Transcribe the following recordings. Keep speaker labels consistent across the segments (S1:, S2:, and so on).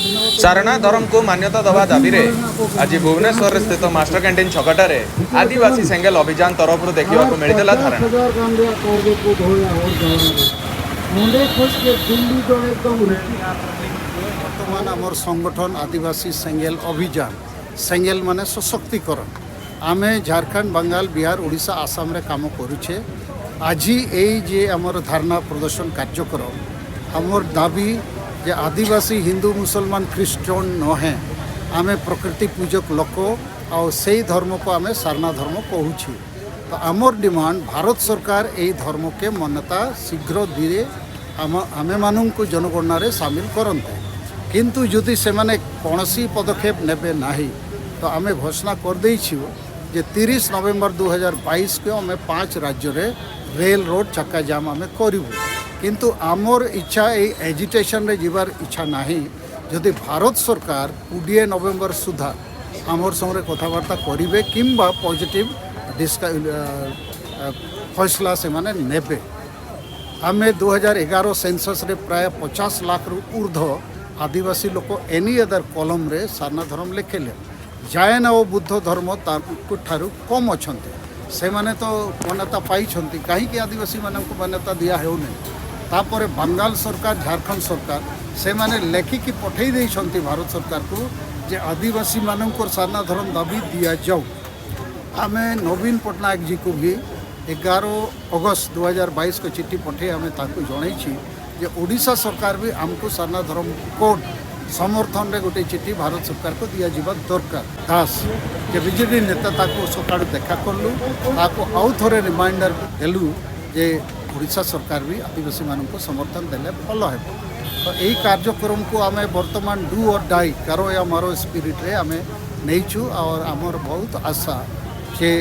S1: सारणा धर्म को मान्यता दवा दाबी रे आज भुवनेश्वर स्थित मास्टर कैंटीन छकटारे आदिवासी सेंगेल अभियान तरफ देखा मिलता धारणा।
S2: बर्तमान आमर संगठन आदिवासी सेंगेल अभियान सेंगेल माने सशक्तिकरण आमे झारखंड बंगाल बिहार ओडिशा आसाम रे काम करुछे। आज ये आमर धारणा प्रदर्शन कार्यक्रम आमर दाबी जे आदिवासी हिंदू मुसलमान ख्रीष्टान नहे आमे प्रकृति पूजक लोक और से धर्म को आमे सारना धर्म कहूँ। तो आमर डिमांड भारत सरकार यही धर्म के मान्यता शीघ्र धीरे आमे मानू को जनगणना रे शामिल करते किंतु जदि से माने कौनसी पदक्षेप नेबे नाही तो आमे घोषणा कर देइछु जे 30 नवेम्बर 2022 को आमे 5 राज्य रे रेल रोड चक्का जाम आमे करिवु किंतु आमर इच्छा ये एजिटेशन रे जीवार इच्छा नाही। जदि भारत सरकार 20 नवेम्बर सुधा आमर संगे कथबार्ता करेंगे किंबा पॉजिटिव फैसला से माने नेबे। आमे 2011 सेंसस रे प्राय 50 लाख रु ऊर्ध्व आदिवासी लोक एनी अदर कॉलम रे सारना धर्म लिखेले। जैन और बुद्ध धर्म ठारू कम अच्छा से माने तो मान्यता पाई कहीं आदिवासी मानक मान्यता दिया हो नहीं। तापर बंगाल सरकार झारखंड सरकार से माने लेखिकी पठे देइछंती भारत सरकार को जे आदिवासी मानक सारना धर्म दाबी दिया जाऊ। आमे नवीन पटनायक जी को भी 11 अगस्त 2022 को चिट्ठी पठे आमे ताकू जणैछि जे ओडिशा सरकार भी आमको सारना धर्म कोड समर्थन रे गोटे चिट्ठी भारत सरकार को दिया जीवा दरकार। दास जे बीजेडी नेता ताकू सकाळ देखा करलु ताकू आउ थोरे रिमाइंडर देलु जे ओडिशा सरकार भी आदिवासी मानक समर्थन देले भल है। तो यही कार्यक्रम को आमे वर्तमान डू और डाई करो या मारो स्पिरिट रे आमे नहींचु और आमर बहुत आशा कि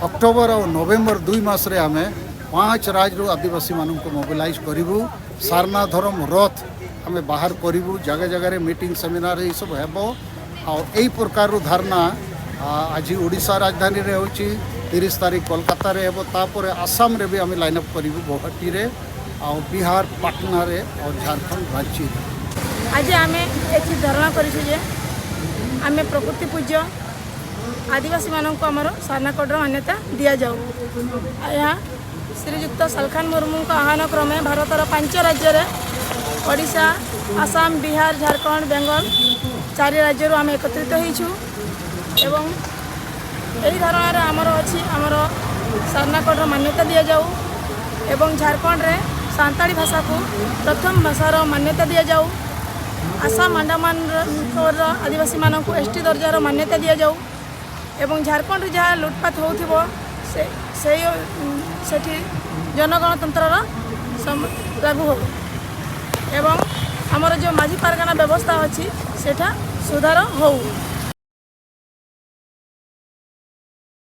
S2: अक्टोबर और नवेम्बर 2 मास रे आमे 5 राज्य आदिवासी मानक मोबिलाइज करिवु। सारना धर्म रथ आमे बाहर करिवु जगह जगह रे मीटिंग सेमिनार ये सब हेबो और यही प्रकार धारणा आज ओडिशा राजधानी रे होची 30 तारीख कोलकाता रे हेबो तापर आसाम रे भी आमे लाइन अप करिवु गुवाहाटी रे और बिहार पटना रे और झारखंड रांची रे।
S3: आज आमे एक धारणा करिछु जे आमे प्रकृति पूज्य आदिवासी मानक आमर सारना कोड मान्यता दिया जाऊ। यहाँ श्रीजुक्त सलखान मुर्मू का आह्वान क्रमे भारतर 5 राज्य रे ओडिशा आसाम बिहार झारखंड बेंगल 4 राज्य आम एकत्रित होइछु एवं यही धारणा रे आमर अछि आमर सारना कोड मान्यता दिया जाऊ एवं झारखंड रे सांताली भाषा को प्रथम भाषार मान्यता दिया जाऊ। आसाम अंडमान आदिवासी मानक को एसटी दर्जार मान्यता दिया जाऊ एवं झारखंड जहाँ लुटपाट होउथिबो सेठी जनगणतंत्र लागू हो एवं आमर जो माझी पारगाना व्यवस्था अच्छी सेठा सुधार हो।